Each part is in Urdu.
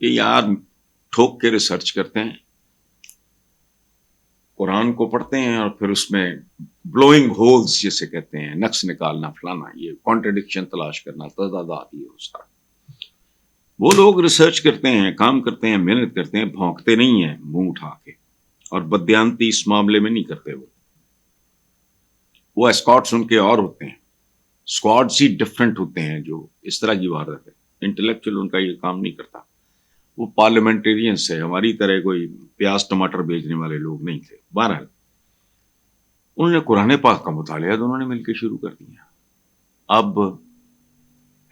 کہ یار ٹھوک کے ریسرچ کرتے ہیں، قرآن کو پڑھتے ہیں اور پھر اس میں بلوئنگ ہولز جسے کہتے ہیں، نقص نکالنا، فلانا، یہ کانٹرڈکشن تلاش کرنا، تضادات، یہ سارا وہ لوگ ریسرچ کرتے ہیں، کام کرتے ہیں، محنت کرتے ہیں، بھونکتے نہیں ہیں منہ اٹھا کے، اور بدیانتی اس معاملے میں نہیں کرتے۔ وہ اسکواڈس ان کے اور ہوتے ہیں، اسکواڈس ہی ڈفرینٹ ہوتے ہیں جو اس طرح کی واردات ہے۔ انٹلیکچوئل ان کا یہ کام نہیں کرتا، وہ پارلیمنٹرینس ہے، ہماری طرح کوئی پیاز ٹماٹر بیچنے والے لوگ نہیں تھے۔ بہرحال انہوں نے قرآن پاک کا مطالعہ دونوں نے مل کے شروع کر دیا۔ اب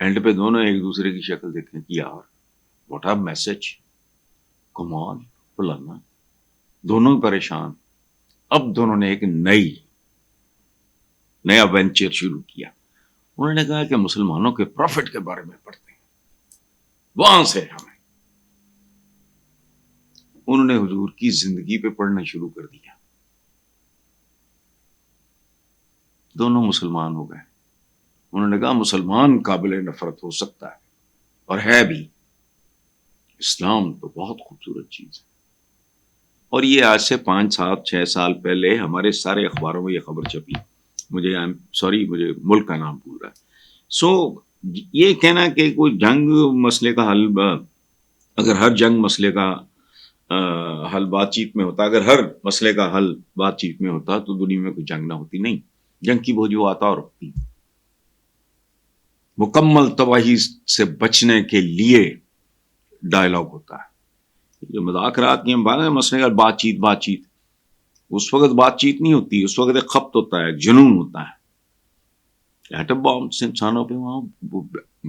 اینڈ پہ دونوں ایک دوسرے کی شکل دیکھیں کہ یار واٹ آر میسج، کمال فلانا، دونوں پریشان۔ اب دونوں نے ایک نیا وینچر شروع کیا۔ انہوں نے کہا کہ مسلمانوں کے پروفٹ کے بارے میں پڑھتے ہیں، وہاں سے ہمیں انہوں نے حضور کی زندگی پہ پڑھنا شروع کر دیا۔ دونوں مسلمان ہو گئے۔ انہوں نے کہا مسلمان قابل نفرت ہو سکتا ہے اور ہے بھی، اسلام تو بہت خوبصورت چیز ہے۔ اور یہ آج سے 5 7 6 سال پہلے ہمارے سارے اخباروں میں یہ خبر چھپی، مجھے ملک کا نام بھول رہا ہے۔ یہ کہنا کہ کوئی جنگ مسئلے کا حل، اگر ہر جنگ مسئلے کا حل بات چیت میں ہوتا، اگر ہر مسئلے کا حل بات چیت میں ہوتا تو دنیا میں کوئی جنگ نہ ہوتی۔ نہیں، جنگ کی وجوہات اور ہوتی، مکمل تباہی سے بچنے کے لیے ڈائلاگ ہوتا ہے۔ جو مذاکرات کی ہم بات ہیں، مسئلے کا بات چیت اس وقت بات چیت نہیں ہوتی، اس وقت ایک خپت ہوتا ہے، ایک جنون ہوتا ہے۔ ایٹم بام سے انسانوں پہ وہاں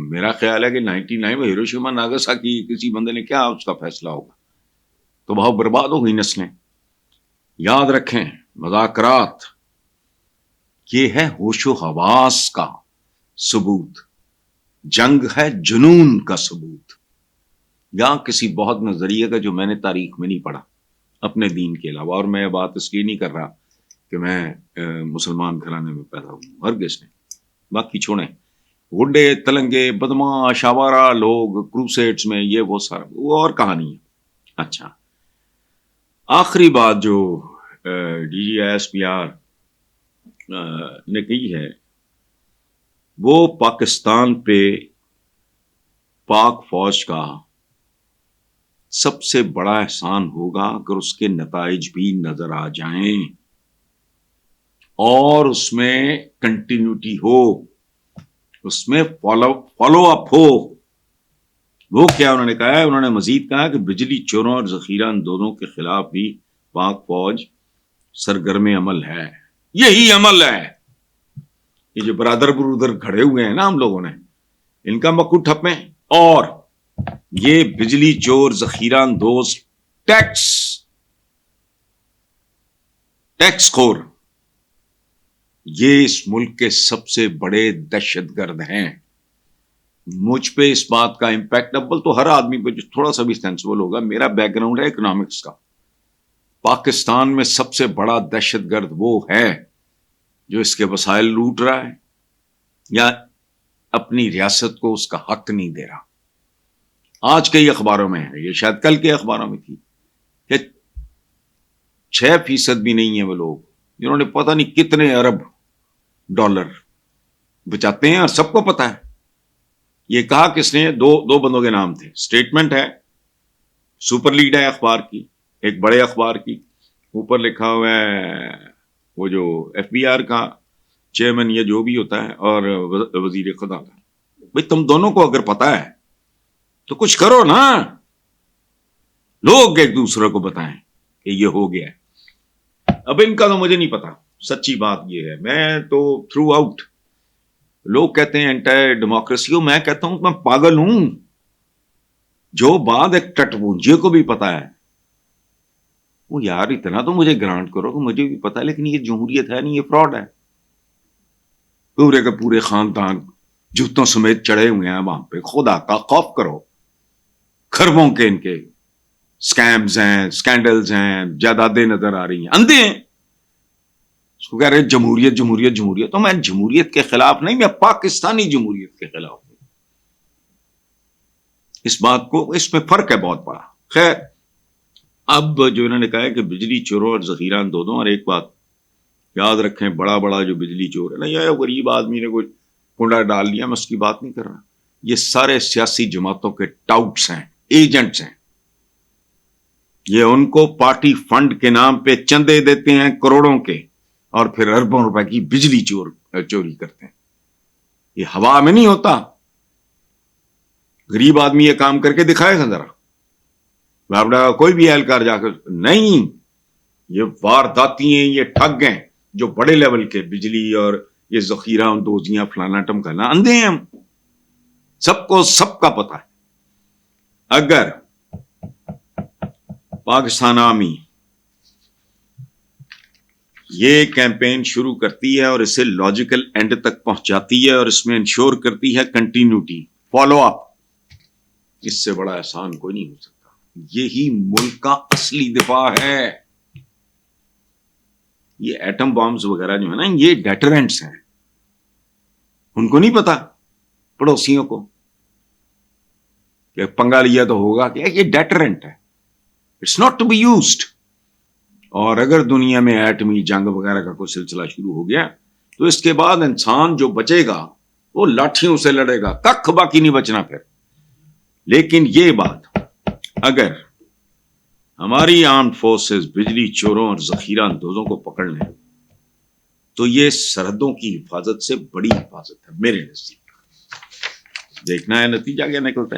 میرا خیال ہے کہ 99 میں ہیروشیما ناگاساکی کسی بندے نے کیا اس کا فیصلہ ہوگا، تو بہت برباد ہو گئی نسلیں۔ یاد رکھیں مذاکرات یہ ہے ہوش و حواس کا ثبوت، جنگ ہے جنون کا ثبوت، یا کسی بہت نظریے کا جو میں نے تاریخ میں نہیں پڑھا اپنے دین کے علاوہ۔ اور میں یہ بات اس لیے نہیں کر رہا کہ میں مسلمان گھرانے میں پیدا ہوں، ہرگز نہیں۔ باقی چھوڑیں، گڈے تلنگے بدماش آوارہ لوگ کروسیڈز میں، یہ وہ سارا وہ اور کہانی ہے۔ اچھا، آخری بات جو DGISPR نے کی ہے، وہ پاکستان پہ پاک فوج کا سب سے بڑا احسان ہوگا اگر اس کے نتائج بھی نظر آ جائیں اور اس میں کنٹینیوٹی ہو، اس میں فالو اپ ہو۔ وہ کیا انہوں نے کہا ہے؟ انہوں نے مزید کہا کہ بجلی چوروں اور ذخیرہ اندوزوں کے خلاف بھی پاک فوج سرگرم عمل ہے۔ یہی عمل ہے، یہ جو برادر کھڑے ہوئے ہیں نا ہم لوگوں نے، ان کا مکو ٹھپیں، اور یہ بجلی چور ذخیرہ اندوز ٹیکس خور، یہ اس ملک کے سب سے بڑے دہشت گرد ہیں۔ مجھ پہ اس بات کا امپیکٹ ابل تو ہر آدمی پہ جو تھوڑا سا بھی سینسبل ہوگا، میرا بیک گراؤنڈ ہے اکنامکس کا۔ پاکستان میں سب سے بڑا دہشت گرد وہ ہے جو اس کے وسائل لوٹ رہا ہے یا اپنی ریاست کو اس کا حق نہیں دے رہا۔ آج کے اخباروں میں ہے، یہ شاید کل کے اخباروں میں تھی کہ 6% بھی نہیں ہے وہ لوگ جنہوں نے پتہ نہیں کتنے ارب ڈالر بچاتے ہیں، اور سب کو پتا ہے۔ یہ کہا کس نے؟ دو بندوں کے نام تھے، سٹیٹمنٹ ہے، سپر لیڈ ہے اخبار کی، ایک بڑے اخبار کی، اوپر لکھا ہوا ہے وہ جو FBR کا چیئرمین یا جو بھی ہوتا ہے، اور وزیر خدا کا۔ بھئی تم دونوں کو اگر پتا ہے تو کچھ کرو نا، لوگ ایک دوسرے کو بتائیں کہ یہ ہو گیا ہے۔ اب ان کا تو مجھے نہیں پتا، سچی بات یہ ہے۔ میں تو تھرو آؤٹ، لوگ کہتے ہیں انٹی ڈیموکریسی ہو، میں کہتا ہوں میں پاگل ہوں۔ جو بات ایک ٹٹپونجے کو بھی پتا ہے، وہ یار اتنا تو مجھے گرانٹ کرو کہ مجھے بھی پتا ہے، لیکن یہ جمہوریت ہے نہیں، یہ فراڈ ہے۔ پورے کے پورے خاندان جوتوں سمیت چڑھے ہوئے ہیں وہاں پہ، خدا کا خوف کرو۔ خربوں کے ان کے سکیمز ہیں، سکینڈلز ہیں، جائیدادیں نظر آ رہی ہیں، اندھے ہیں۔ اس کو کہہ رہے جمہوریت، تو میں جمہوریت کے خلاف نہیں، میں پاکستانی جمہوریت کے خلاف ہوں۔ اس بات کو، اس میں فرق ہے بہت بڑا. خیر، اب جو انہوں نے کہا ہے کہ بجلی چوروں اور ذخیرہ اندوزوں، اور ایک بات یاد رکھیں، بڑا بڑا جو بجلی چور ہے نا، یا غریب آدمی نے کوئی کنڈا ڈال لیا، میں اس کی بات نہیں کر رہا. یہ سارے سیاسی جماعتوں کے ٹاؤٹس ہیں، ایجنٹس ہیں. یہ ان کو پارٹی فنڈ کے نام پہ چندے دیتے ہیں کروڑوں کے، اور پھر اربوں روپے کی بجلی چوری کرتے ہیں. یہ ہوا میں نہیں ہوتا. غریب آدمی یہ کام کر کے دکھائے گا ذرا، بابڑا کوئی بھی اہلکار جا کر نہیں. یہ وارداتی ہیں، یہ ٹھگ ہیں جو بڑے لیول کے بجلی اور یہ ذخیرہ اندوزیاں فلانا ٹمکانا، اندھے ہیں ہم، سب کو سب کا پتہ ہے. اگر پاکستان آرمی یہ کیمپین شروع کرتی ہے اور اسے لاجیکل اینڈ تک پہنچاتی ہے اور اس میں انشور کرتی ہے کنٹینیوٹی، فالو اپ، اس سے بڑا احسان کوئی نہیں ہو سکتا. یہی ملک کا اصلی دفاع ہے. یہ ایٹم بامز وغیرہ جو ہے نا، یہ ڈیٹرنٹس ہیں. ان کو نہیں پتا پڑوسیوں کو کہ پنگا لیا تو ہوگا کہ یہ ڈیٹرنٹ ہے، it's not to be used. اور اگر دنیا میں ایٹمی جنگ وغیرہ کا کوئی سلسلہ شروع ہو گیا تو اس کے بعد انسان جو بچے گا وہ لاٹھیوں سے لڑے گا، ککھ باقی نہیں بچنا پھر. لیکن یہ بات، اگر ہماری آرمڈ فورسز بجلی چوروں اور ذخیرہ اندوزوں کو پکڑ لیں تو یہ سرحدوں کی حفاظت سے بڑی حفاظت ہے میرے نزدیک. دیکھنا ہے نتیجہ کیا نکلتا ہے.